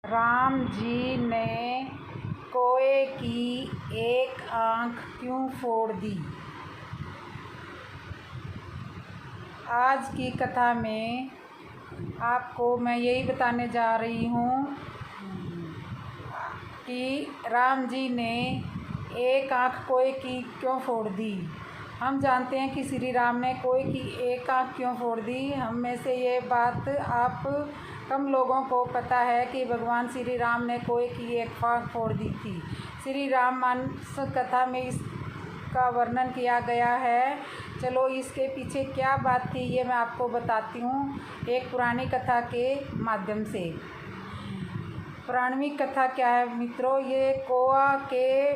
राम जी ने कोए की एक आँख क्यों फोड़ दी। आज की कथा में आपको मैं यही बताने जा रही हूँ कि राम जी ने एक आँख कोए की क्यों फोड़ दी। हम जानते हैं कि श्री राम ने कोए की एक आँख क्यों फोड़ दी। हम में से ये बात आप कम लोगों को पता है कि भगवान श्री राम ने कोए की एक आँख फोड़ दी थी। श्री रामायण कथा में इसका वर्णन किया गया है। चलो इसके पीछे क्या बात थी ये मैं आपको बताती हूँ एक पुरानी कथा के माध्यम से। पुरानी कथा क्या है मित्रों, ये कोआ के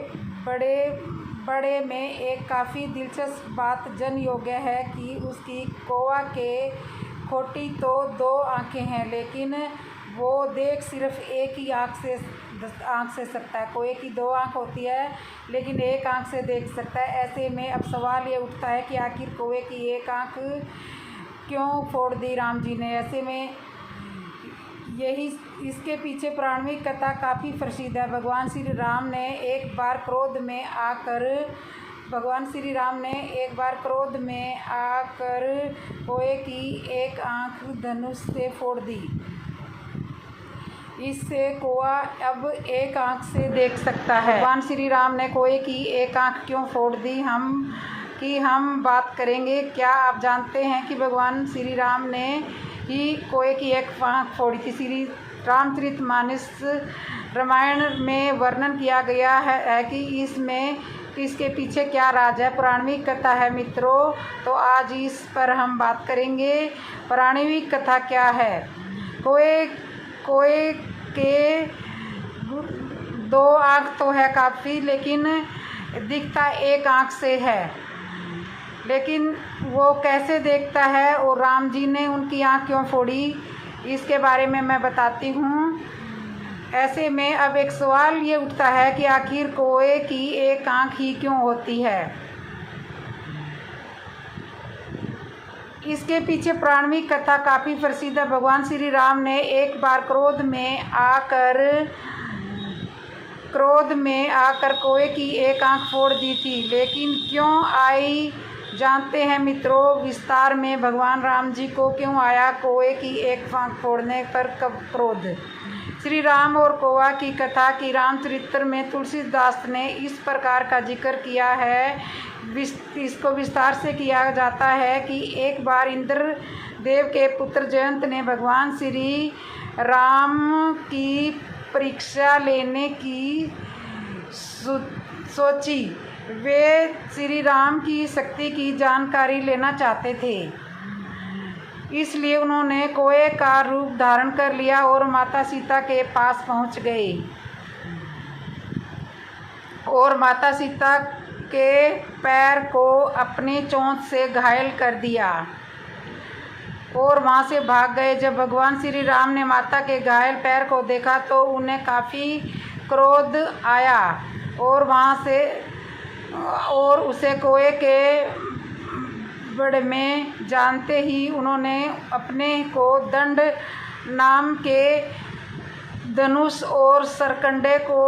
बड़े में एक काफ़ी दिलचस्प बात जन योग्य है कि उसकी कोआ के खोटी तो दो आँखें हैं, लेकिन वो देख सिर्फ एक ही आँख से सकता है। कोए की दो आँख होती है लेकिन एक आँख से देख सकता है। ऐसे में अब सवाल ये उठता है कि आखिर कोए की एक आँख क्यों फोड़ दी राम जी ने। ऐसे में यही इसके पीछे पौराणिक कथा काफ़ी प्रसिद्ध है। भगवान श्री राम ने एक बार क्रोध में आकर कोए की एक आँख धनुष से फोड़ दी। इससे कोआ अब एक आँख से देख सकता है। भगवान श्री राम ने कोए की एक आँख क्यों फोड़ दी हम बात करेंगे। क्या आप जानते हैं कि भगवान श्री राम ने ही कोए की एक आँख फोड़ी थी। श्री रामचरितमानस रामायण में वर्णन किया गया है कि इसके पीछे क्या राज है। पौराणिक कथा है मित्रों, तो आज इस पर हम बात करेंगे। पौराणिक कथा क्या है। कोए के दो आँख तो है काफ़ी, लेकिन दिखता एक आँख से है। लेकिन वो कैसे देखता है और राम जी ने उनकी आँख क्यों फोड़ी, इसके बारे में मैं बताती हूँ। ऐसे में अब एक सवाल ये उठता है कि आखिर कोए की एक आँख ही क्यों होती है। इसके पीछे पौराणिक कथा काफ़ी प्रसिद्ध है। भगवान श्री राम ने एक बार क्रोध में आकर कोए की एक आँख फोड़ दी थी, लेकिन क्यों आई जानते हैं मित्रों विस्तार में। भगवान राम जी को क्यों आया कोए की एक आँख फोड़ने पर क्रोध। श्री राम और कोआ की कथा की रामचरित्र में तुलसीदास ने इस प्रकार का जिक्र किया है। इसको विस्तार से किया जाता है कि एक बार इंद्र देव के पुत्र जयंत ने भगवान श्री राम की परीक्षा लेने की सोची। वे श्री राम की शक्ति की जानकारी लेना चाहते थे, इसलिए उन्होंने कोए का रूप धारण कर लिया और माता सीता के पास पहुंच गए और माता सीता के पैर को अपनी चोंच से घायल कर दिया और वहां से भाग गए। जब भगवान श्री राम ने माता के घायल पैर को देखा तो उन्हें काफ़ी क्रोध आया और उसे कोए के बड़े में जानते ही उन्होंने अपने को दंड नाम के धनुष और सरकंडे को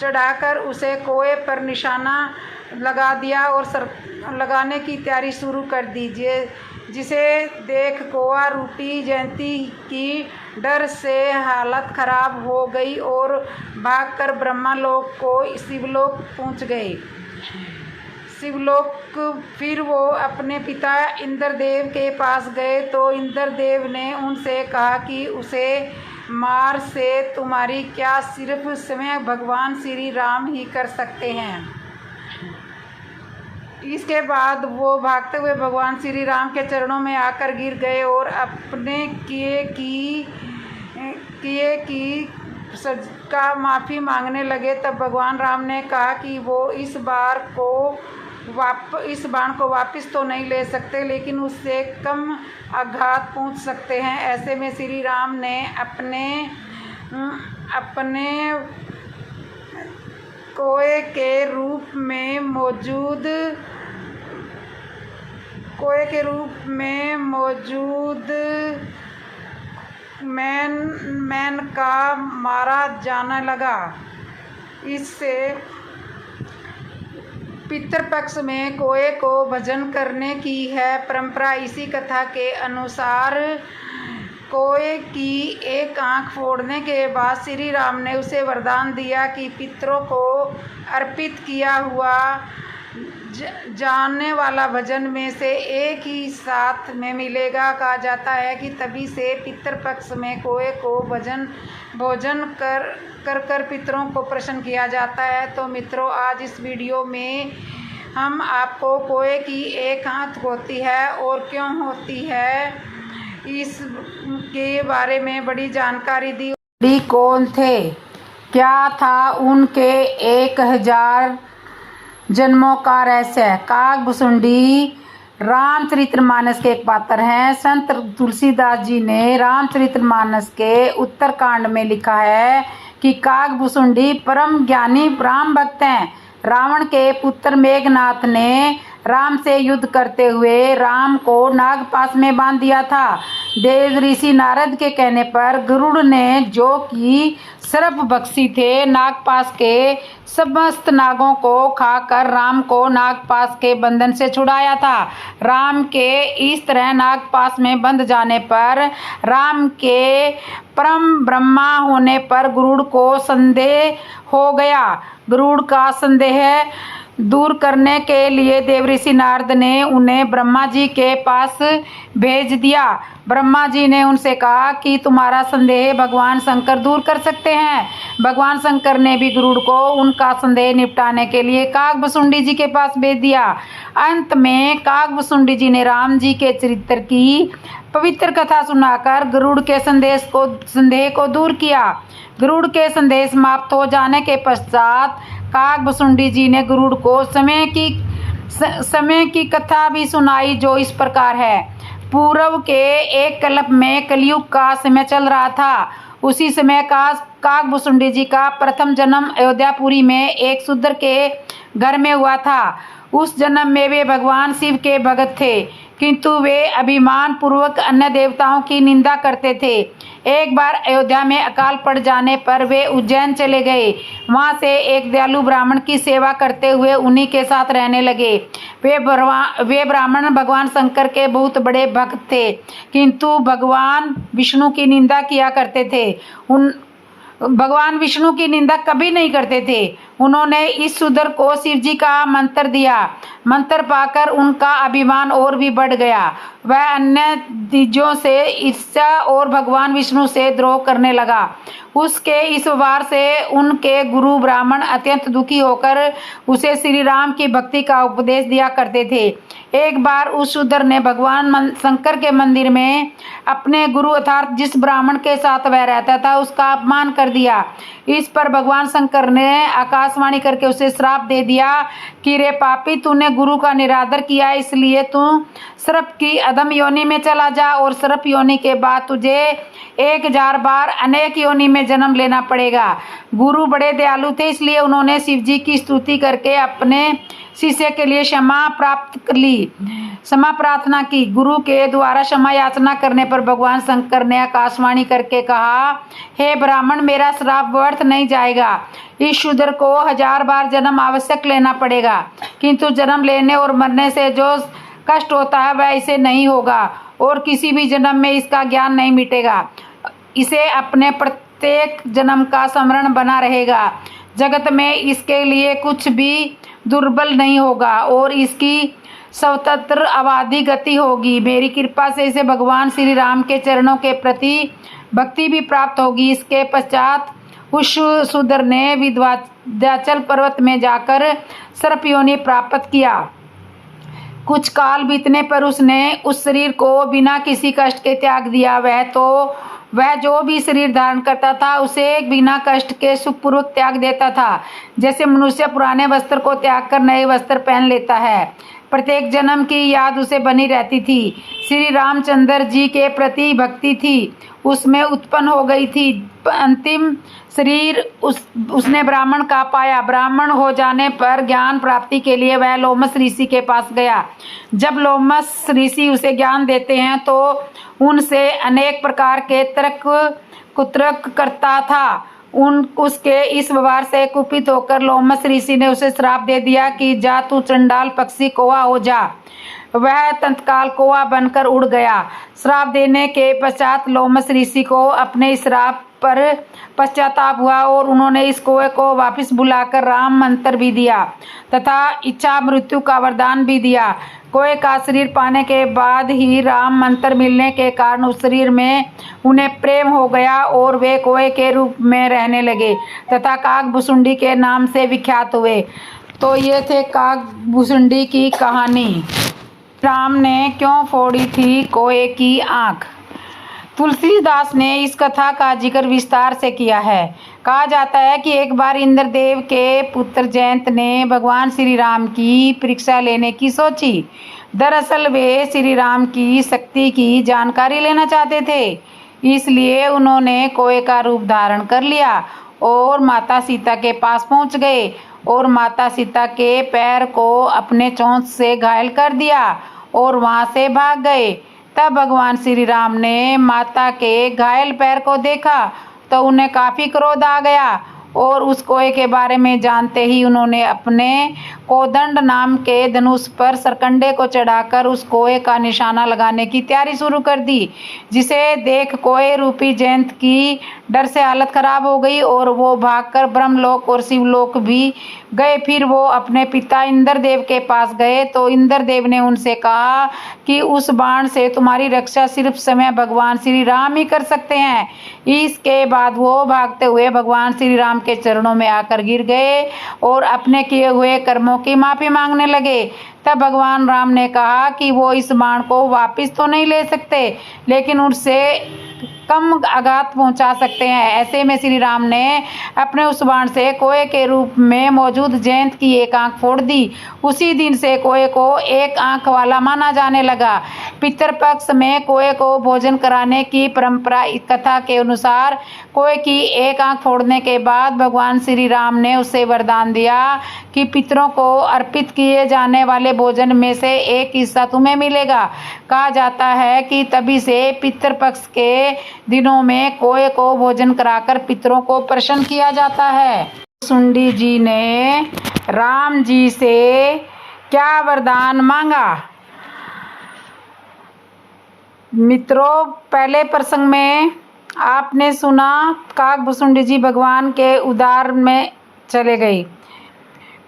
चढ़ाकर उसे कोए पर निशाना लगा दिया और लगाने की तैयारी शुरू कर दी। जिसे देख कोआ रूपी जयंती की डर से हालत खराब हो गई और भागकर ब्रह्मलोक को शिवलोक पहुंच गए। फिर वो अपने पिता इंद्रदेव के पास गए तो इंद्रदेव ने उनसे कहा कि उसे मार से तुम्हारी क्या सिर्फ स्वयं भगवान श्री राम ही कर सकते हैं। इसके बाद वो भागते हुए भगवान श्री राम के चरणों में आकर गिर गए और अपने किए की का माफ़ी मांगने लगे। तब भगवान राम ने कहा कि वो इस बाण को वापस तो नहीं ले सकते, लेकिन उससे कम आघात पहुंच सकते हैं। ऐसे में श्री राम ने अपने कोए के रूप में मौजूद मेनका मारा जाने लगा। इससे पितृपक्ष में कोए को भोजन करने की है परंपरा। इसी कथा के अनुसार कोए की एक आंख फोड़ने के बाद श्री राम ने उसे वरदान दिया कि पितरों को अर्पित किया हुआ जाने वाला भोजन में से एक ही साथ में मिलेगा। कहा जाता है कि तभी से पितृपक्ष में कोए को भोजन कर पितरों को प्रसन्न किया जाता है। तो मित्रों, आज इस वीडियो में हम आपको कोए की एक आंख होती है और क्यों होती है इसके बारे में बड़ी जानकारी दी। कौन थे, क्या था उनके 1000 जन्मों का रहस्य। काकभुसुंडी रामचरितमानस के एक पात्र हैं। संत तुलसीदास जी ने रामचरितमानस के उत्तरकांड में लिखा है कि काकभुसुंडी परम ज्ञानी राम भक्त हैं। रावण के पुत्र मेघनाथ ने राम से युद्ध करते हुए राम को नागपाश में बांध दिया था। देव ऋषि नारद के कहने पर गरुड़ ने, जो कि सर्प भक्षी थे, नागपाश के समस्त नागों को खाकर राम को नागपाश के बंधन से छुड़ाया था। राम के इस तरह नागपाश में बंध जाने पर राम के परम ब्रह्मा होने पर गरुड़ को संदेह हो गया। गरुड़ का संदेह दूर करने के लिए देवऋषि नारद ने उन्हें ब्रह्मा जी के पास भेज दिया। ब्रह्मा जी ने उनसे कहा कि तुम्हारा संदेह भगवान शंकर दूर कर सकते हैं। भगवान शंकर ने भी गरुड़ को उनका संदेह निपटाने के लिए काकभुसुंडी जी के पास भेज दिया। अंत में काकभुसुंडी जी ने राम जी के चरित्र की पवित्र कथा सुनाकर गरुड़ के संदेह को दूर किया। गरुड़ के संदेह समाप्त हो जाने के पश्चात काकभुसुंडी जी ने गरुड़ को समय की कथा भी सुनाई, जो इस प्रकार है। पूर्व के एक कल्प में कलयुग का समय चल रहा था। उसी समय काकभुसुंडी जी का प्रथम जन्म अयोध्यापुरी में एक शूद्र के घर में हुआ था। उस जन्म में वे भगवान शिव के भक्त थे, किंतु वे अभिमान पूर्वक अन्य देवताओं की निंदा करते थे। एक बार अयोध्या में अकाल पड़ जाने पर वे उज्जैन चले गए। वहां से एक दयालु ब्राह्मण की सेवा करते हुए उन्हीं के साथ रहने लगे। वे ब्राह्मण भगवान शंकर के बहुत बड़े भक्त थे, किंतु भगवान विष्णु की निंदा किया करते थे। भगवान विष्णु की निंदा कभी नहीं करते थे। उन्होंने इस शूद्र को शिव जी का मंत्र दिया। मंत्र पाकर उनका अभिमान और भी बढ़ गया। वह अन्य द्विजों से ईर्ष्या और भगवान विष्णु से द्रोह करने लगा। उसके इस व्यवहार से उनके गुरु ब्राह्मण अत्यंत दुखी होकर उसे श्री राम की भक्ति का उपदेश दिया करते थे। एक बार उस शूद्र ने भगवान शंकर के मंदिर में अपने गुरु अर्थात जिस ब्राह्मण के साथ वह रहता था उसका अपमान कर दिया। इस पर भगवान शंकर ने आकाशवाणी करके उसे श्राप दे दिया कि रे पापी, तूने गुरु का निरादर किया, इसलिए तू सर्प की अधम योनि में चला जा और सर्प योनि के बाद तुझे 1000 बार अनेक योनि में जन्म लेना पड़ेगा। गुरु बड़े दयालु थे, इसलिए उन्होंने शिव जी की स्तुति करके अपने शिष्य के लिए क्षमा प्रार्थना की। गुरु के द्वारा क्षमा याचना करने पर भगवान शंकर ने आकाशवाणी करके कहा, हे ब्राह्मण, मेरा श्राप व्यर्थ नहीं जाएगा। इस शूद्र को 1000 बार जन्म आवश्यक लेना पड़ेगा, किंतु जन्म लेने और मरने से जो कष्ट होता है वह इसे नहीं होगा और किसी भी जन्म में इसका ज्ञान नहीं मिटेगा। इसे अपने प्रत्येक जन्म का स्मरण बना रहेगा। जगत में इसके लिए कुछ भी दुर्बल नहीं होगा और इसकी स्वतंत्र अबाधी गति होगी। मेरी कृपा से इसे भगवान श्री राम के चरणों के प्रति भक्ति भी प्राप्त होगी। इसके पश्चात उस शूद्र ने विंध्याचल पर्वत में जाकर सर्प योनि प्राप्त किया। कुछ काल बीतने पर उसने उस शरीर को बिना किसी कष्ट के त्याग दिया। वह जो भी शरीर धारण करता था उसे बिना कष्ट के सुखपूर्वक त्याग देता था, जैसे मनुष्य पुराने वस्त्र को त्याग कर नए वस्त्र पहन लेता है। प्रत्येक जन्म की याद उसे बनी रहती थी। श्री रामचंद्र जी के प्रति भक्ति थी उसमें उत्पन्न हो गई थी। अंतिम शरीर उसने ब्राह्मण का पाया। ब्राह्मण हो जाने पर ज्ञान प्राप्ति के लिए वह लोमस ऋषि के पास गया। जब लोमस ऋषि उसे ज्ञान देते हैं तो उनसे अनेक प्रकार के तर्क कुतर्क करता था। उसके इस व्यवहार से कुपित होकर लोमस ऋषि ने उसे श्राप दे दिया कि जा तू चंडाल पक्षी कौवा हो जा। वह तत्काल कौवा बनकर उड़ गया। श्राप देने के पश्चात लोमस ऋषि को अपने श्राप पर पश्चाताप हुआ और उन्होंने इस कौवे को वापस बुलाकर राम मंत्र भी दिया तथा इच्छा मृत्यु का वरदान भी दिया। कौवे का शरीर पाने के बाद ही राम मंत्र मिलने के कारण उस शरीर में उन्हें प्रेम हो गया और वे कौवे के रूप में रहने लगे तथा काकभुसुंडी के नाम से विख्यात हुए। तो ये थे काकभुसुंडी की कहानी। राम ने क्यों फोड़ी थी कौवे की आँख। तुलसीदास ने इस कथा का जिक्र विस्तार से किया है। कहा जाता है कि एक बार इंद्रदेव के पुत्र जयंत ने भगवान श्री राम की परीक्षा लेने की सोची। दरअसल वे श्री राम की शक्ति की जानकारी लेना चाहते थे, इसलिए उन्होंने कौवे का रूप धारण कर लिया और माता सीता के पास पहुंच गए और माता सीता के पैर को अपने चोंच से घायल कर दिया और वहां से भाग गए। तब भगवान श्री राम ने माता के घायल पैर को देखा तो उन्हें काफ़ी क्रोध आ गया और उस कौवे के बारे में जानते ही उन्होंने अपने कोदंड नाम के धनुष पर सरकंडे को चढ़ाकर उस कौवे का निशाना लगाने की तैयारी शुरू कर दी, जिसे देख कौवे रूपी जयंत की डर से हालत खराब हो गई और वो भागकर ब्रह्मलोक और शिवलोक भी गए। फिर वो अपने पिता इंद्रदेव के पास गए तो इंद्रदेव ने उनसे कहा कि उस बाण से तुम्हारी रक्षा सिर्फ स्वयं भगवान श्री राम ही कर सकते हैं। इसके बाद वो भागते हुए भगवान श्री राम के चरणों में आकर गिर गए और अपने किए हुए कर्मों की माफी मांगने लगे। तब भगवान राम ने कहा कि वो इस बाण को वापस तो नहीं ले सकते, लेकिन उससे कम आघात पहुंचा सकते हैं। ऐसे में श्री राम ने अपने उस बाण से कौवे के रूप में मौजूद जयंत की एक आंख फोड़ दी। उसी दिन से कौवे को एक आंख वाला माना जाने लगा। पितृपक्ष में कौवे को भोजन कराने की परंपरा कथा के अनुसार कौवे की एक आंख फोड़ने के बाद भगवान श्री राम ने उसे वरदान दिया कि पितरों को अर्पित किए जाने वाले भोजन में से एक हिस्सा तुम्हें मिलेगा। कहा जाता है कि तभी से पितृपक्ष के दिनों में कौवे को भोजन कराकर पितरों को प्रसन्न किया जाता है। सुंडी जी ने राम जी से क्या वरदान मांगा। मित्रों, पहले प्रसंग में आपने सुना काकभुसुंडी जी भगवान के उद्धार में चले गए।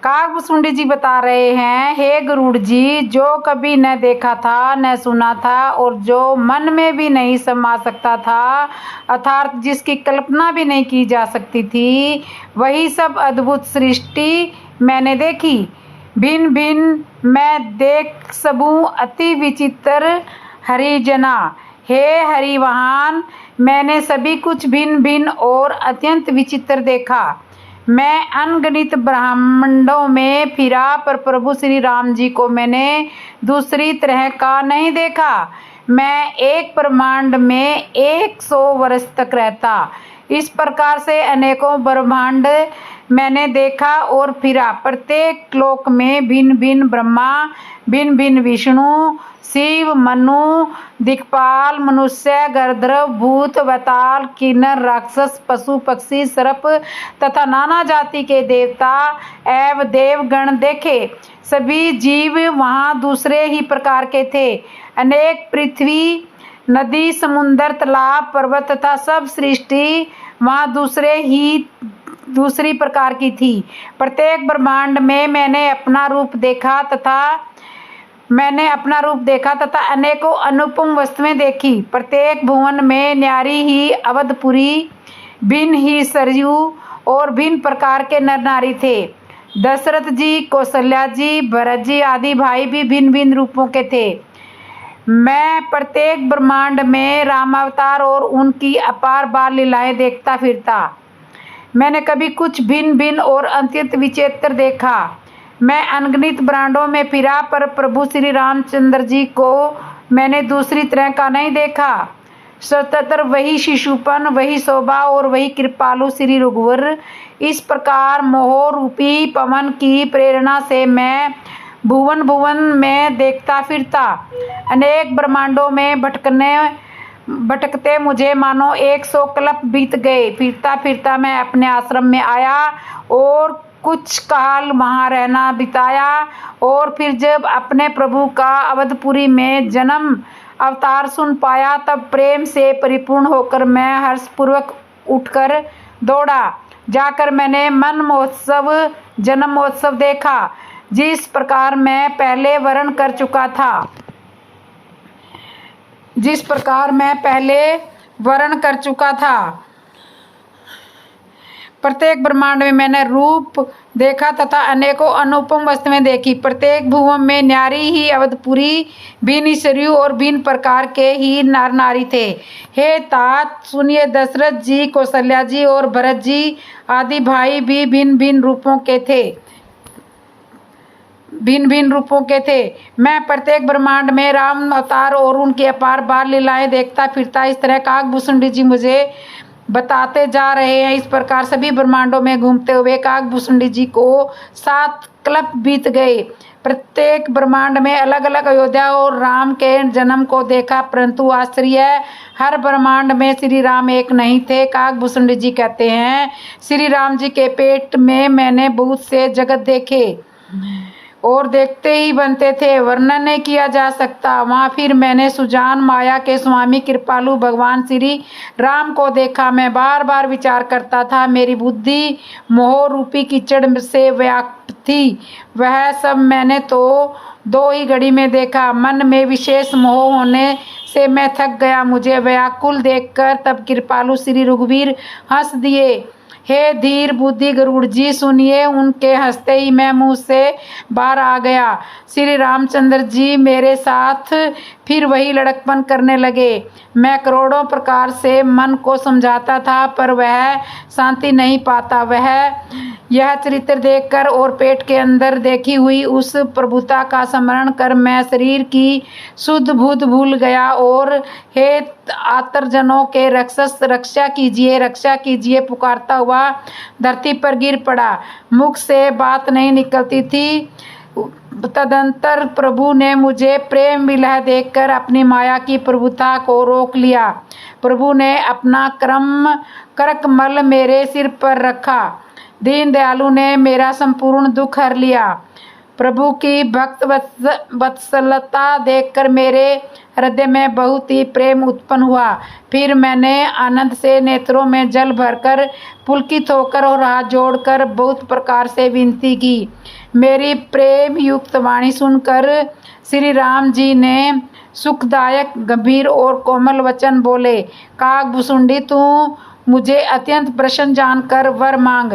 काकभुसुंडी जी बता रहे हैं, हे गरुड़ जी, जो कभी न देखा था न सुना था और जो मन में भी नहीं समा सकता था, अर्थात जिसकी कल्पना भी नहीं की जा सकती थी, वही सब अद्भुत सृष्टि मैंने देखी। भिन्न भिन्न मैं देख सबू अति विचित्र हरिजना। हे हरिवाहन, मैंने सभी कुछ भिन्न भिन्न और अत्यंत विचित्र देखा। मैं अनगिनत ब्रह्मांडों में फिरा पर प्रभु श्री राम जी को मैंने दूसरी तरह का नहीं देखा। मैं एक ब्रह्मांड में 100 वर्ष तक रहता। इस प्रकार से अनेकों ब्रह्मांड मैंने देखा और फिरा। प्रत्येक लोक में भिन्न भिन्न ब्रह्मा, भिन्न भिन्न विष्णु, शिव, मनु, दिक्पाल, मनुष्य, गंधर्व, भूत, वैताल, किन्नर, राक्षस, पशु, पक्षी, सर्प तथा नाना जाति के देवता एवं देवगण देखे। सभी जीव वहाँ दूसरे ही प्रकार के थे। अनेक पृथ्वी, नदी, समुद्र, तालाब, पर्वत तथा सब सृष्टि वहाँ दूसरी प्रकार की थी। प्रत्येक ब्रह्मांड में मैंने अपना रूप देखा तथा अनेकों अनुपम वस्तुएं देखी। प्रत्येक भुवन में न्यारी ही अवधपुरी, भिन्न ही सरयू और भिन्न प्रकार के नर नारी थे। दशरथ जी, कौशल्या जी, भरत जी आदि भाई भी भिन्न भिन्न रूपों के थे। मैं प्रत्येक ब्रह्मांड में रामावतार और उनकी अपार बाल लीलाएं देखता फिरता। मैंने कभी कुछ भिन्न भिन्न और अत्यंत विचित्र देखा। मैं अनगिनत ब्रांडों में फिरा, पर प्रभु श्री रामचंद्र जी को मैंने दूसरी तरह का नहीं देखा। सतत वही शिशुपन, वही शोभा और वही कृपालु श्री रघुवर। इस प्रकार मोह रूपी पवन की प्रेरणा से मैं भुवन भुवन में देखता फिरता, अनेक ब्रह्मांडों में भटकते मुझे मानो 100 कल्प बीत गए। फिरता फिरता मैं अपने आश्रम में आया और कुछ काल वहाँ रहना बिताया, और फिर जब अपने प्रभु का अवधपुरी में जन्म अवतार सुन पाया, तब प्रेम से परिपूर्ण होकर मैं हर्षपूर्वक उठकर दौड़ा। जाकर मैंने मन महोत्सव, जन्म महोत्सव देखा, जिस प्रकार मैं पहले वर्णन कर चुका था। प्रत्येक ब्रह्मांड में मैंने रूप देखा तथा अनेकों अनुपम वस्तुएं देखी। प्रत्येक भुवन में न्यारी ही अवधपुरी, भिन्न शरीर और भिन्न प्रकार के ही नर नारी थे। हे तात सुनिए, दशरथ जी, कौशल्या जी और भरत जी आदि भाई भी भिन्न भिन्न रूपों के थे। मैं प्रत्येक ब्रह्मांड में राम अवतार और उनकी अपार बाल लीलाएं देखता फिरता। इस तरह काकभूषुंडी जी मुझे बताते जा रहे हैं। इस प्रकार सभी ब्रह्मांडों में घूमते हुए काकभूषुंडी जी को 7 कल्प बीत गए। प्रत्येक ब्रह्मांड में अलग अलग अयोध्या और राम के जन्म को देखा, परंतु आश्चर्य है, हर ब्रह्मांड में श्री राम एक नहीं थे। काकभूषुंडी जी कहते हैं, श्री राम जी के पेट में मैंने बहुत से जगत देखे और देखते ही बनते थे, वर्णन नहीं किया जा सकता। वहाँ फिर मैंने सुजान माया के स्वामी कृपालु भगवान श्री राम को देखा। मैं बार बार विचार करता था, मेरी बुद्धि मोह रूपी कीचड़ से व्याप्त थी। वह सब मैंने तो 2 ही घड़ी में देखा। मन में विशेष मोह होने से मैं थक गया। मुझे व्याकुल देखकर तब कृपालु श्री रघुवीर हंस दिए। हे धीर बुद्धि गरुड़ जी, सुनिए। उनके हंसते ही मैं मुंह से बाहर आ गया। श्री रामचंद्र जी मेरे साथ फिर वही लड़कपन करने लगे। मैं करोड़ों प्रकार से मन को समझाता था, पर वह शांति नहीं पाता। वह यह चरित्र देखकर और पेट के अंदर देखी हुई उस प्रभुता का स्मरण कर मैं शरीर की शुद्ध बुद्ध भूल गया और हे आतरजनों के राक्षस, रक्षा कीजिए पुकारता हुआ धरती पर गिर पड़ा। मुख से बात नहीं निकलती थी। तदंतर प्रभु ने मुझे प्रेम विलह देखकर अपनी माया की प्रभुता को रोक लिया। प्रभु ने अपना करकमल मेरे सिर पर रखा। दीन दयालु ने मेरा संपूर्ण दुख हर लिया। प्रभु की भक्त वत्सलता देखकर मेरे हृदय में बहुत ही प्रेम उत्पन्न हुआ। फिर मैंने आनंद से नेत्रों में जल भरकर पुलकित होकर और हाथ जोड़कर बहुत प्रकार से विनती की। मेरी प्रेम युक्त वाणी सुनकर श्री राम जी ने सुखदायक गंभीर और कोमल वचन बोले, काकभूषुंडी तू मुझे अत्यंत प्रसन्न जानकर वर मांग।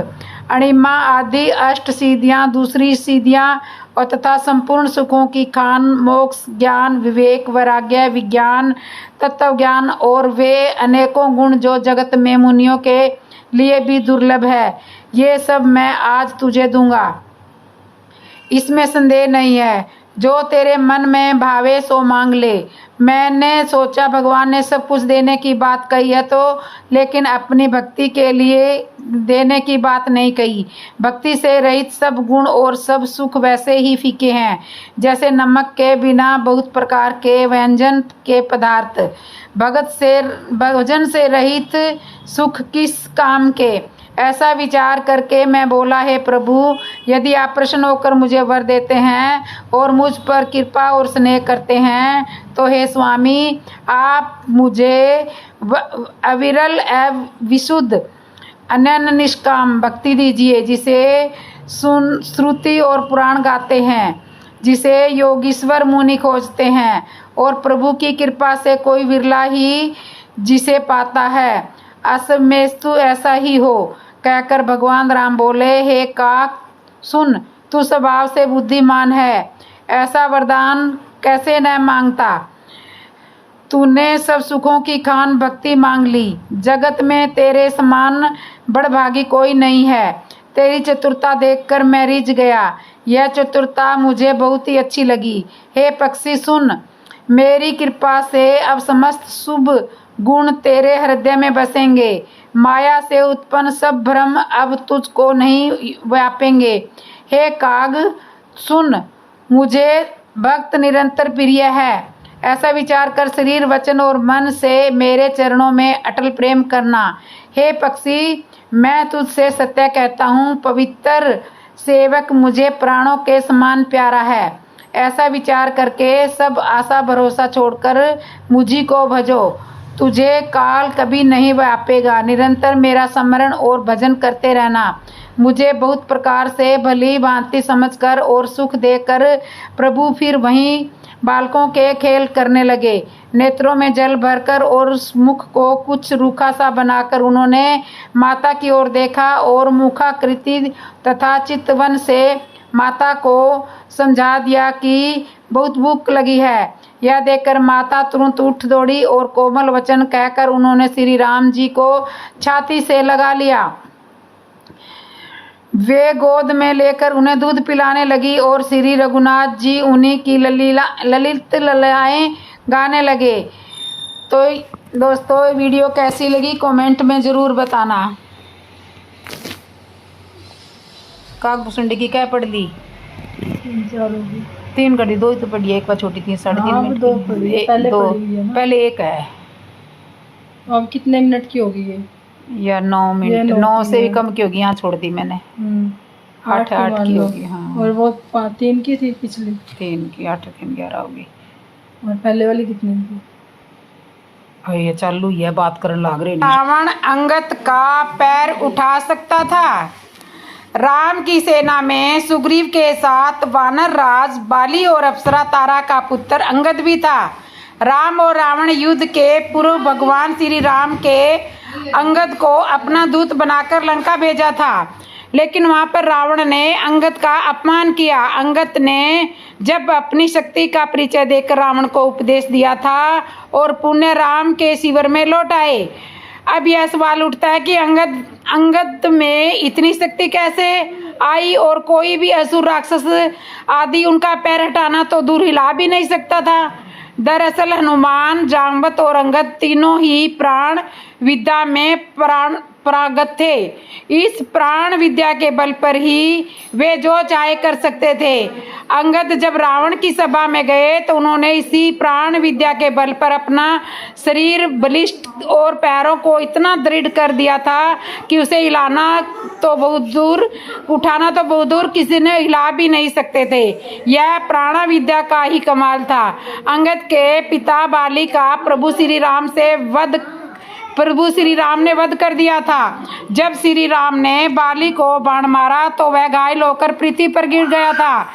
अणिमा आदि 8 सिद्धियाँ, दूसरी सिद्धियाँ और तथा संपूर्ण सुखों की खान, मोक्ष, ज्ञान, विवेक, वैराग्य, विज्ञान, तत्व ज्ञान और वे अनेकों गुण जो जगत में मुनियों के लिए भी दुर्लभ है, ये सब मैं आज तुझे दूंगा, इसमें संदेह नहीं है। जो तेरे मन में भावे सो मांग ले। मैंने सोचा भगवान ने सब कुछ देने की बात कही है तो, लेकिन अपनी भक्ति के लिए देने की बात नहीं कही। भक्ति से रहित सब गुण और सब सुख वैसे ही फीके हैं जैसे नमक के बिना बहुत प्रकार के व्यंजन के पदार्थ। भजन से रहित सुख किस काम के। ऐसा विचार करके मैं बोला, हे प्रभु, यदि आप प्रसन्न होकर मुझे वर देते हैं और मुझ पर कृपा और स्नेह करते हैं तो हे स्वामी, आप मुझे अविरल एवं विशुद्ध अनन्य निष्काम भक्ति दीजिए, जिसे श्रुति और पुराण गाते हैं, जिसे योगीश्वर मुनि खोजते हैं और प्रभु की कृपा से कोई विरला ही जिसे पाता है। असमेस्तु ऐसा ही हो, कहकर भगवान राम बोले, हे काक सुन, तू स्वभाव से बुद्धिमान है, ऐसा वरदान कैसे न मांगता। तूने सब सुखों की खान भक्ति मांग ली। जगत में तेरे समान बड़भागी कोई नहीं है। तेरी चतुरता देखकर मैं रिझ गया। यह चतुरता मुझे बहुत ही अच्छी लगी। हे पक्षी सुन, मेरी कृपा से अब समस्त शुभ गुण तेरे हृदय में बसेंगे। माया से उत्पन्न सब भ्रम अब तुझको नहीं व्यापेंगे। हे काग सुन, मुझे भक्त निरंतर प्रिय है। ऐसा विचार कर शरीर, वचन और मन से मेरे चरणों में अटल प्रेम करना। हे पक्षी, मैं तुझसे सत्य कहता हूँ, पवित्र सेवक मुझे प्राणों के समान प्यारा है। ऐसा विचार करके सब आशा भरोसा छोड़कर मुझी को भजो। तुझे काल कभी नहीं व्यापेगा। निरंतर मेरा स्मरण और भजन करते रहना। मुझे बहुत प्रकार से भली भांति समझकर और सुख देकर प्रभु फिर वहीं बालकों के खेल करने लगे। नेत्रों में जल भरकर और मुख को कुछ रूखा सा बनाकर उन्होंने माता की ओर देखा और मुखाकृति तथा चितवन से माता को समझा दिया कि बहुत भूख लगी है। यह देखकर माता तुरंत उठ दौड़ी और कोमल वचन कहकर उन्होंने श्री राम जी को छाती से लगा लिया। वे गोद में लेकर उन्हें दूध पिलाने लगी और श्री रघुनाथ जी उन्हीं की ललित ललाएं गाने लगे। तो दोस्तों, वीडियो कैसी लगी कमेंट में ज़रूर बताना। कागभूषण की क्या पढ़ ली? 3 कर दी, 2 ही तो पढ़ी है। एक बार छोटी थी 3.5 मिनट 2 पढ़ी है, पहले एक है। अब कितने मिनट की होगी ये? या 9 मिनट, 9 से भी कम की होगी। यहाँ छोड़ दी मैंने। 8 की होगी। हाँ, और वो 3 की थी पिछली। 3 की, 8 3 11 होगी। और पहले वाली कितनी थी? ये चालू ही है, बात करने लग रहे। रावण अंगद का पैर उठा सकता था। राम की सेना में सुग्रीव के साथ वानर राज बाली और अप्सरा तारा का पुत्र अंगद भी था। राम और रावण युद्ध के पूर्व भगवान श्री राम के अंगद को अपना दूत बनाकर लंका भेजा था, लेकिन वहां पर रावण ने अंगद का अपमान किया। अंगद ने जब अपनी शक्ति का परिचय देकर रावण को उपदेश दिया था और पुण्य राम के शिविर में लौट आए। अब यह सवाल उठता है कि अंगद में इतनी शक्ति कैसे आई और कोई भी असुर राक्षस आदि उनका पैर हटाना तो दूर हिला भी नहीं सकता था। दरअसल हनुमान, जाम्बवत और अंगद तीनों ही प्राण विद्या में पारंगत थे। इस प्राण विद्या के बल पर ही वे जो चाहे कर सकते थे। अंगद जब रावण की सभा में गए तो उन्होंने इसी प्राण विद्या के बल पर अपना शरीर बलिष्ठ और पैरों को इतना दृढ़ कर दिया था कि उसे हिलाना तो बहुत दूर, उठाना तो बहुत दूर, किसी ने हिला भी नहीं सकते थे। यह प्राण विद्या का ही कमाल था। अंगद के पिता बाली का प्रभु श्री राम ने वध कर दिया था। जब श्री राम ने बाली को बाण मारा तो वह घायल होकर पृथ्वी पर गिर गया था।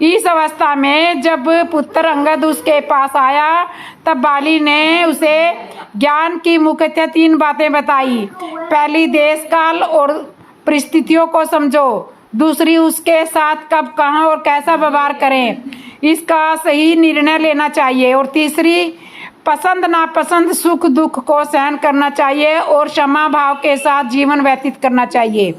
इस अवस्था में जब पुत्र अंगद उसके पास आया तब बाली ने उसे ज्ञान की मुख्यतः 3 बातें बताई। पहली, देश काल और परिस्थितियों को समझो। दूसरी, उसके साथ कब, कहाँ और कैसा व्यवहार करें, इसका सही निर्णय लेना चाहिए। और तीसरी, पसंद नापसंद, सुख दुख को सहन करना चाहिए और क्षमा भाव के साथ जीवन व्यतीत करना चाहिए।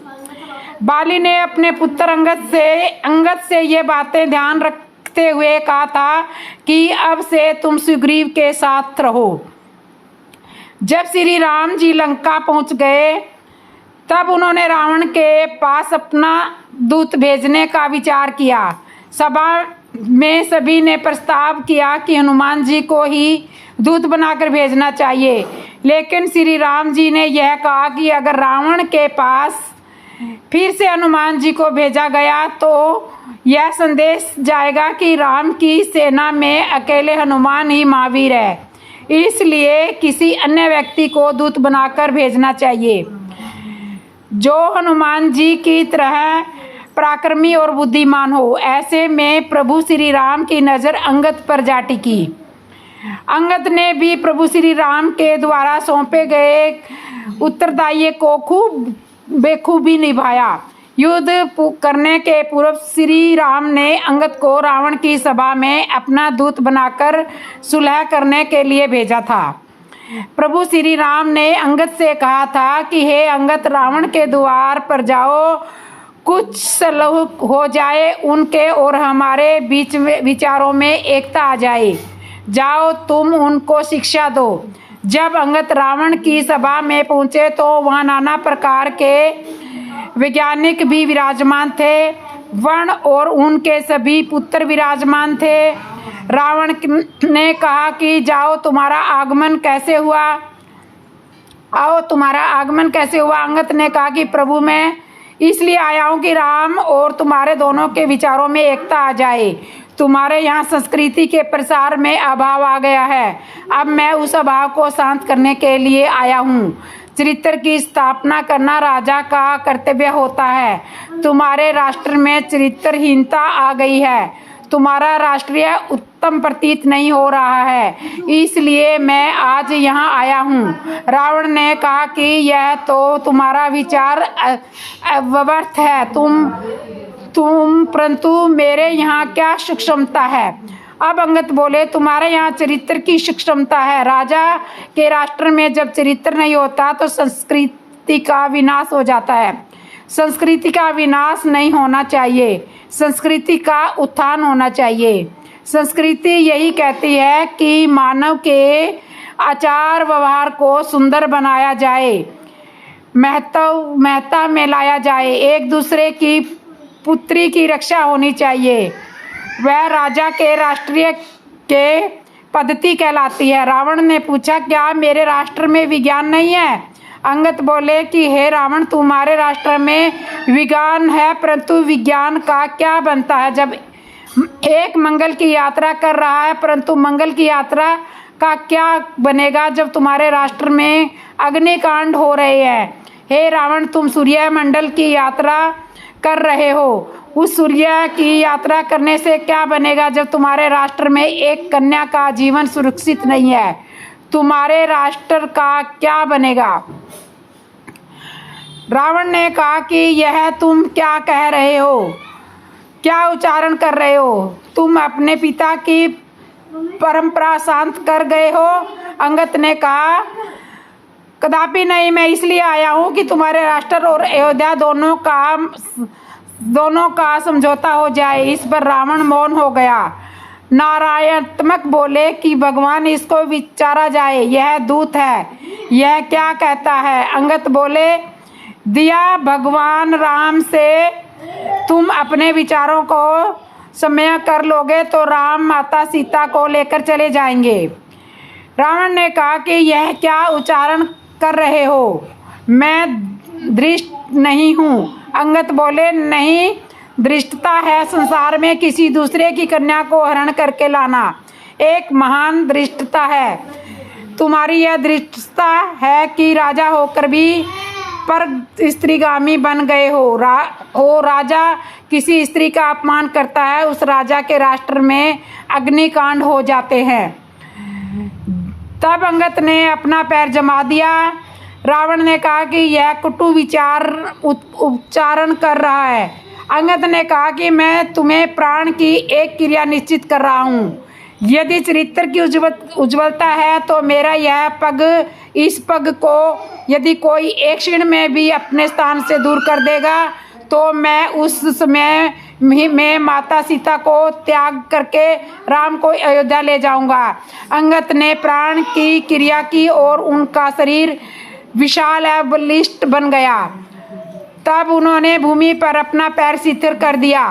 बाली ने अपने पुत्र अंगद से ये बातें ध्यान रखते हुए कहा था कि अब से तुम सुग्रीव के साथ रहो। जब श्री राम जी लंका पहुंच गए तब उन्होंने रावण के पास अपना दूत भेजने का विचार किया। सभा में सभी ने प्रस्ताव किया कि हनुमान जी को ही दूत बनाकर भेजना चाहिए, लेकिन श्री राम जी ने यह कहा कि अगर रावण के पास फिर से हनुमान जी को भेजा गया तो यह संदेश जाएगा कि राम की सेना में अकेले हनुमान ही महावीर है, इसलिए किसी अन्य व्यक्ति को दूत बनाकर भेजना चाहिए जो हनुमान जी की तरह पराक्रमी और बुद्धिमान हो। ऐसे में प्रभु श्री राम की नज़र अंगद पर जा टिकी। अंगद ने भी प्रभु श्री राम के द्वारा सौंपे गए उत्तरदायित्व को बेखूबी निभाया। युद्ध करने के पूर्व श्री राम ने अंगद को रावण की सभा में अपना दूत बनाकर सुलह करने के लिए भेजा था। प्रभु श्री राम ने अंगद से कहा था कि हे अंगद, रावण के द्वार पर जाओ, कुछ सलूक हो जाए उनके और हमारे बीच में विचारों में एकता आ जाए। जाओ तुम उनको शिक्षा दो। जब अंगद रावण की सभा में पहुंचे तो वहां नाना प्रकार के वैज्ञानिक भी विराजमान थे। वर्ण और उनके सभी पुत्र विराजमान थे। रावण ने कहा कि जाओ तुम्हारा आगमन कैसे हुआ, आओ तुम्हारा आगमन कैसे हुआ। अंगद ने कहा कि प्रभु मैं इसलिए आया हूँ कि राम और तुम्हारे दोनों के विचारों में एकता आ जाए। तुम्हारे यहाँ संस्कृति के प्रसार में अभाव आ गया है। अब मैं उस अभाव को शांत करने के लिए आया हूँ। चरित्र की स्थापना करना राजा का कर्तव्य होता है। तुम्हारे राष्ट्र में चरित्रहीनता आ गई है। तुम्हारा राष्ट्रीय उत्तम प्रतीत नहीं हो रहा है, इसलिए मैं आज यहाँ आया हूँ। रावण ने कहा कि यह तो तुम्हारा विचार व्यर्थ है, तुम परंतु मेरे यहाँ क्या सूक्ष्मता है। अब अंगद बोले तुम्हारे यहाँ चरित्र की सूक्ष्मता है। राजा के राष्ट्र में जब चरित्र नहीं होता तो संस्कृति का विनाश हो जाता है। संस्कृति का विनाश नहीं होना चाहिए, संस्कृति का उत्थान होना चाहिए। संस्कृति यही कहती है कि मानव के आचार व्यवहार को सुंदर बनाया जाए, महत्ता में लाया जाए, एक दूसरे की पुत्री की रक्षा होनी चाहिए। वह राजा के राष्ट्रीय के पद्धति कहलाती है। रावण ने पूछा क्या मेरे राष्ट्र में विज्ञान नहीं है। अंगद बोले कि हे रावण तुम्हारे राष्ट्र में विज्ञान है, परंतु विज्ञान का क्या बनता है जब एक मंगल की यात्रा कर रहा है, परंतु मंगल की यात्रा का क्या बनेगा जब तुम्हारे राष्ट्र में अग्निकांड हो रहे हैं। हे रावण तुम सूर्य मंडल की यात्रा कर रहे हो, उस सूर्य की यात्रा करने से क्या बनेगा जब तुम्हारे राष्ट्र में एक कन्या का जीवन सुरक्षित नहीं है। तुम्हारे राष्ट्र का क्या बनेगा। रावण ने कहा कि यह तुम क्या कह रहे हो, क्या उच्चारण कर रहे हो। तुम अपने पिता की परंपरा शांत कर गए हो। अंगद ने कहा कदापि नहीं, मैं इसलिए आया हूँ कि तुम्हारे राष्ट्र और अयोध्या दोनों का समझौता हो जाए। इस पर रावण मौन हो गया। नारायणात्मक बोले कि भगवान इसको विचारा जाए, यह दूत है, यह क्या कहता है। अंगद बोले दिया भगवान राम से तुम अपने विचारों को समय कर लोगे तो राम माता सीता को लेकर चले जाएंगे। रावण ने कहा कि यह क्या उच्चारण कर रहे हो, मैं दृष्ट नहीं हूँ। अंगद बोले नहीं, दृष्टता है संसार में किसी दूसरे की कन्या को हरण करके लाना, एक महान दृष्टता है। तुम्हारी यह दृष्टता है कि राजा होकर भी पर स्त्रीगामी बन गए हो। राजा किसी स्त्री का अपमान करता है, उस राजा के राष्ट्र में अग्निकांड हो जाते हैं। तब अंगद ने अपना पैर जमा दिया। रावण ने कहा कि यह कुटु विचार उच्चारण कर रहा है। अंगद ने कहा कि मैं तुम्हें प्राण की एक क्रिया निश्चित कर रहा हूँ। यदि चरित्र की उज्ज्वलता है तो मेरा यह पग, इस पग को यदि कोई एक क्षण में भी अपने स्थान से दूर कर देगा तो मैं उस समय में माता सीता को त्याग करके राम को अयोध्या ले जाऊंगा। अंगद ने प्राण की क्रिया की और उनका शरीर विशाल एवं बलिष्ठ बन गया। तब उन्होंने भूमि पर अपना पैर शिथिल कर दिया।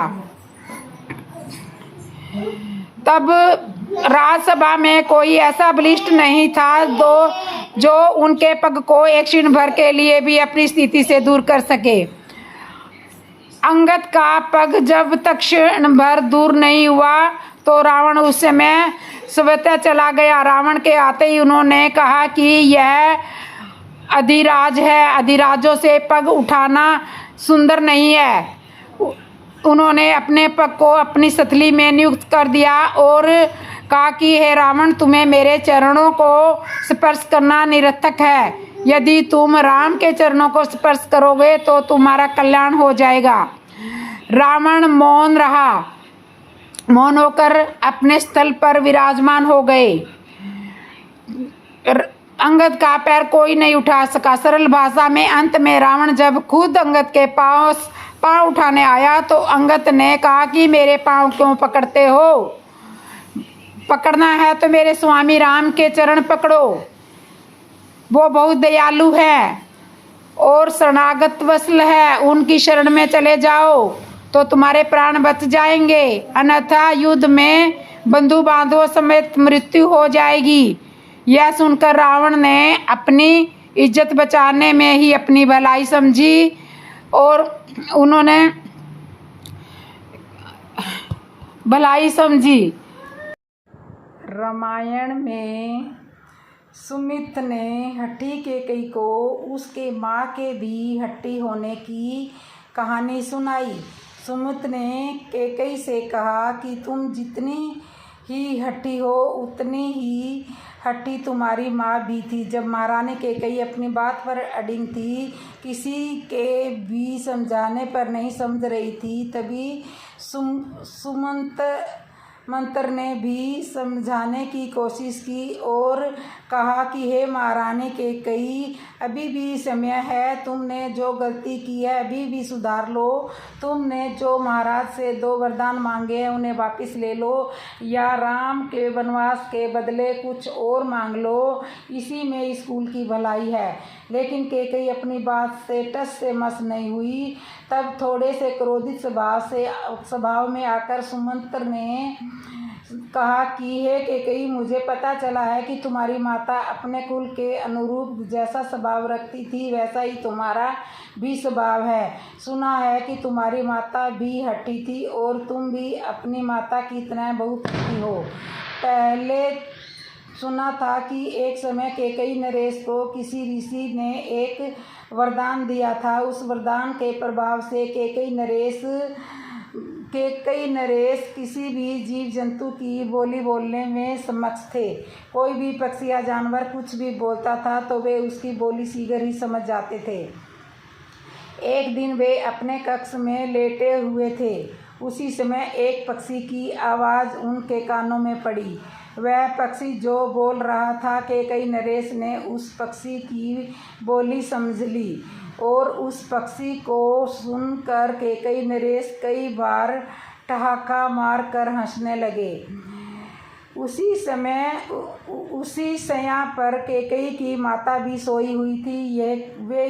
तब राजसभा में कोई ऐसा बलिष्ठ नहीं था जो उनके पग को एक क्षण भर के लिए भी अपनी स्थिति से दूर कर सके। अंगद का पग जब तक क्षण भर दूर नहीं हुआ तो रावण उस समय स्वतः चला गया। रावण के आते ही उन्होंने कहा कि यह अधिराज है, अधिराजों से पग उठाना सुंदर नहीं है। उन्होंने अपने पग को अपनी सतली में नियुक्त कर दिया और कहा कि हे रावण तुम्हें मेरे चरणों को स्पर्श करना निरर्थक है। यदि तुम राम के चरणों को स्पर्श करोगे तो तुम्हारा कल्याण हो जाएगा। रावण मौन रहा, मौन होकर अपने स्थल पर विराजमान हो गए। अंगद का पैर कोई नहीं उठा सका। सरल भाषा में अंत में रावण जब खुद अंगद के पाँव उठाने आया तो अंगद ने कहा कि मेरे पाँव क्यों पकड़ते हो? पकड़ना है तो मेरे स्वामी राम के चरण पकड़ो, वो बहुत दयालु है और शरणागत वत्सल है, उनकी शरण में चले जाओ तो तुम्हारे प्राण बच जाएंगे, अन्यथा युद्ध में बंधु बांधवों समेत मृत्यु हो जाएगी। यह सुनकर रावण ने अपनी इज्जत बचाने में ही अपनी भलाई समझी और उन्होंने भलाई समझी। रामायण में सुमित्र ने हठी कैकेयी को उसके माँ के भी हठी होने की कहानी सुनाई। सुमित्र ने कैकेयी से कहा कि तुम जितनी ही हठी हो उतनी ही हठी तुम्हारी माँ भी थी। जब महारानी कैकेयी अपनी बात पर अडिग थी, किसी के भी समझाने पर नहीं समझ रही थी, तभी मंत्र ने भी समझाने की कोशिश की और कहा कि हे महारानी कैकेयी, अभी भी समय है, तुमने जो गलती की है अभी भी सुधार लो। तुमने जो महाराज से 2 वरदान मांगे हैं उन्हें वापस ले लो या राम के वनवास के बदले कुछ और मांग लो, इसी में स्कूल की भलाई है। लेकिन कैकेयी अपनी बात से टस से मस नहीं हुई। तब थोड़े से क्रोधित स्वभाव में आकर सुमंत्र ने कहा कि हे कैकेयी, मुझे पता चला है कि तुम्हारी माता अपने कुल के अनुरूप जैसा स्वभाव रखती थी वैसा ही तुम्हारा भी स्वभाव है। सुना है कि तुम्हारी माता भी हठी थी और तुम भी अपनी माता की तरह बहुत हठी हो। पहले सुना था कि एक समय कैकेयी नरेश को किसी ऋषि ने एक वरदान दिया था। उस वरदान के प्रभाव से कैकेयी नरेश किसी भी जीव जंतु की बोली बोलने में समक्ष थे। कोई भी पक्षी या जानवर कुछ भी बोलता था तो वे उसकी बोली शीघ्र ही समझ जाते थे। एक दिन वे अपने कक्ष में लेटे हुए थे। उसी समय एक पक्षी की आवाज़ उनके कानों में पड़ी। वह पक्षी जो बोल रहा था, कैकेयी नरेश ने उस पक्षी की बोली समझ ली और उस पक्षी को सुनकर कैकेयी नरेश कई बार ठहाका मार कर हंसने लगे। उसी सया पर कैकेयी की माता भी सोई हुई थी। वे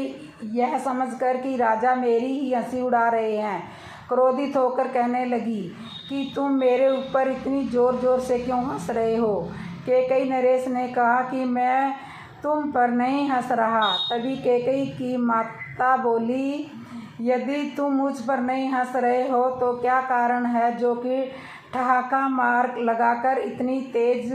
यह समझकर कि राजा मेरी ही हंसी उड़ा रहे हैं, क्रोधित होकर कहने लगी कि तुम मेरे ऊपर इतनी ज़ोर ज़ोर से क्यों हंस रहे हो? कैकेयी नरेश ने कहा कि मैं तुम पर नहीं हंस रहा। तभी कैकेयी की माता बोली, यदि तुम मुझ पर नहीं हंस रहे हो तो क्या कारण है जो कि ठहाका मार लगाकर इतनी तेज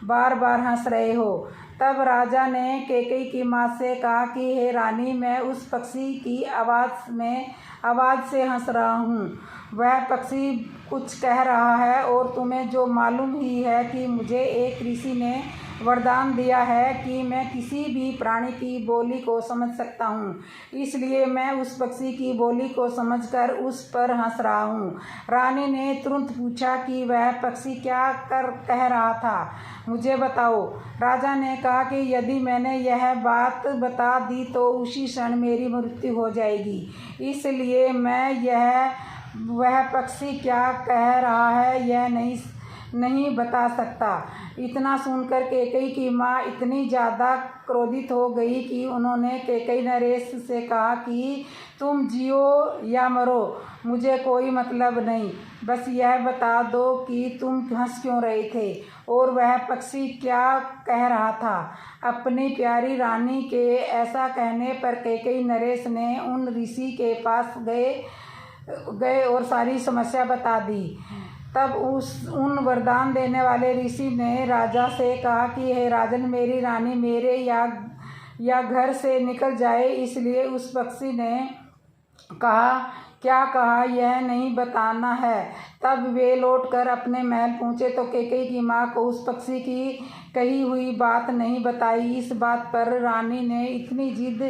बार बार हंस रहे हो? तब राजा ने कैकेयी की माँ से कहा कि हे रानी, मैं उस पक्षी की आवाज़ से हंस रहा हूँ। वह पक्षी कुछ कह रहा है और तुम्हें जो मालूम ही है कि मुझे एक ऋषि ने वरदान दिया है कि मैं किसी भी प्राणी की बोली को समझ सकता हूँ, इसलिए मैं उस पक्षी की बोली को समझकर उस पर हंस रहा हूँ। रानी ने तुरंत पूछा कि वह पक्षी क्या कह रहा था, मुझे बताओ। राजा ने कहा कि यदि मैंने यह बात बता दी तो उसी क्षण मेरी मृत्यु हो जाएगी, इसलिए मैं वह पक्षी क्या कह रहा है यह नहीं बता सकता। इतना सुनकर कैकेयी की माँ इतनी ज़्यादा क्रोधित हो गई कि उन्होंने कैकेयी नरेश से कहा कि तुम जियो या मरो, मुझे कोई मतलब नहीं, बस यह बता दो कि तुम हंस क्यों रहे थे और वह पक्षी क्या कह रहा था। अपनी प्यारी रानी के ऐसा कहने पर कैकेयी नरेश ने उन ऋषि के पास गए और सारी समस्या बता दी। तब उन वरदान देने वाले ऋषि ने राजा से कहा कि हे राजन, मेरी रानी मेरे या घर से निकल जाए। इसलिए उस पक्षी ने क्या कहा यह नहीं बताना है। तब वे लौटकर अपने महल पहुँचे तो कैकेयी की माँ को उस पक्षी की कही हुई बात नहीं बताई। इस बात पर रानी ने इतनी जिद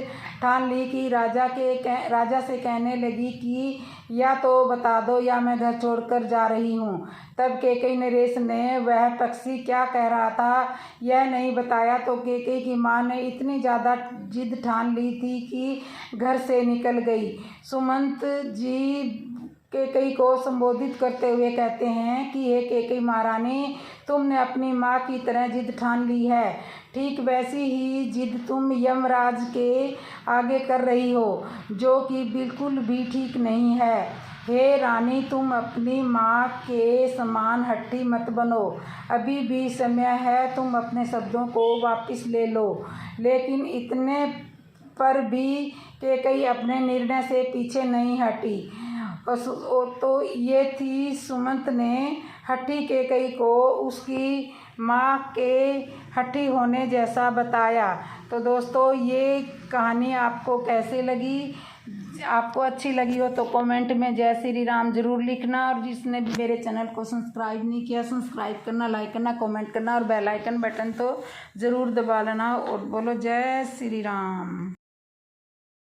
ठान ली कि राजा से कहने लगी कि या तो बता दो या मैं घर छोड़कर जा रही हूँ। तब कैकेयी नरेश ने वह पक्षी क्या कह रहा था यह नहीं बताया तो कैकेयी की माँ ने इतनी ज़्यादा जिद ठान ली थी कि घर से निकल गई। सुमंत जी कैकेयी को संबोधित करते हुए कहते हैं कि हे कैकेयी महारानी, तुमने अपनी माँ की तरह जिद ठान ली है। ठीक वैसी ही जिद तुम यमराज के आगे कर रही हो, जो कि बिल्कुल भी ठीक नहीं है। हे रानी, तुम अपनी माँ के समान हठी मत बनो। अभी भी समय है, तुम अपने शब्दों को वापस ले लो। लेकिन इतने पर भी कैकेयी अपने निर्णय से पीछे नहीं हटी। तो ये थी सुमंत ने हठी कैकेयी को उसकी माँ के हठी होने जैसा बताया। तो दोस्तों, ये कहानी आपको कैसी लगी? आपको अच्छी लगी हो तो कमेंट में जय श्री राम ज़रूर लिखना, और जिसने भी मेरे चैनल को सब्सक्राइब नहीं किया, सब्सक्राइब करना, लाइक करना, कमेंट करना और बेल आइकन बटन तो ज़रूर दबा लेना। और बोलो जय श्री राम।